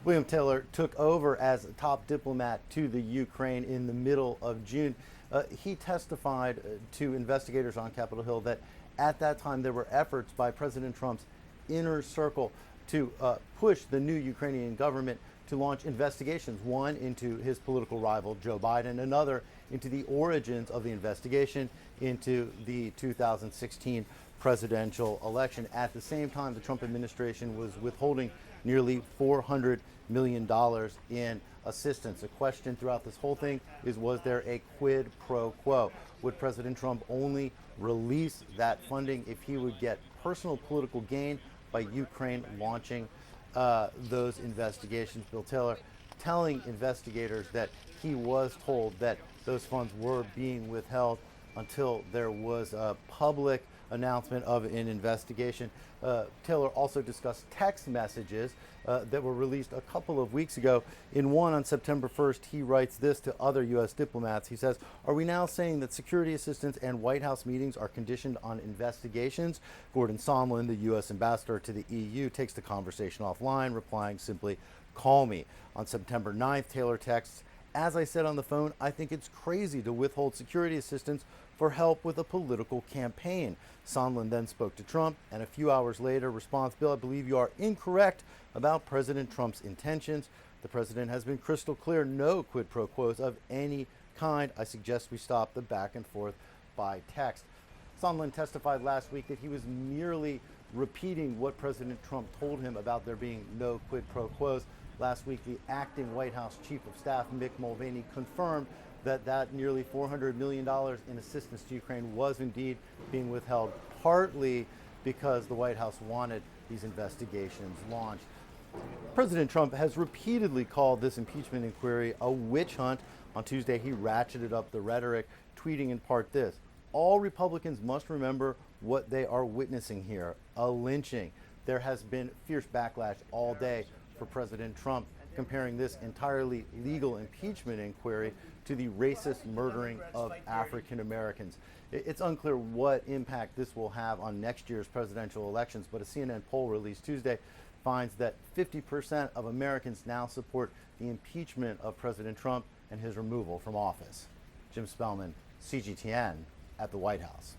William Taylor took over as a top diplomat to the Ukraine in the middle of June. He testified to investigators on Capitol Hill that at that time there were efforts by President Trump's inner circle to push the new Ukrainian government to launch investigations, one into his political rival Joe Biden, another into the origins of the investigation into the 2016 presidential election. At the same time, the Trump administration was withholding nearly $400 million in assistance. A question throughout this whole thing is, was there a quid pro quo? Would President Trump only release that funding if he would get personal political gain by Ukraine launching those investigations? Bill Taylor telling investigators that he was told that those funds were being withheld until there was a public announcement of an investigation. Taylor also discussed text messages that were released a couple of weeks ago. In one on September 1st, he writes this to other U.S. diplomats. He says, "Are we now saying that security assistance and White House meetings are conditioned on investigations?" Gordon Sondland, the U.S. ambassador to the EU, takes the conversation offline, replying simply, "Call me." On September 9th, Taylor texts, "As I said on the phone, I think it's crazy to withhold security assistance for help with a political campaign." Sondland then spoke to Trump, and a few hours later responds, "Bill, I believe you are incorrect about President Trump's intentions. The president has been crystal clear, no quid pro quos of any kind. I suggest we stop the back and forth by text." Sondland testified last week that he was merely repeating what President Trump told him about there being no quid pro quos. Last week, the acting White House Chief of Staff, Mick Mulvaney, confirmed that nearly $400 million in assistance to Ukraine was indeed being withheld, partly because the White House wanted these investigations launched. President Trump has repeatedly called this impeachment inquiry a witch hunt. On Tuesday, he ratcheted up the rhetoric, tweeting in part this: "All Republicans must remember what they are witnessing here, a lynching." There has been fierce backlash all day for President Trump, comparing this entirely legal impeachment inquiry to the racist murdering of African Americans. It's unclear what impact this will have on next year's presidential elections, but a CNN poll released Tuesday finds that 50% of Americans now support the impeachment of President Trump and his removal from office. Jim Spellman, CGTN, at the White House.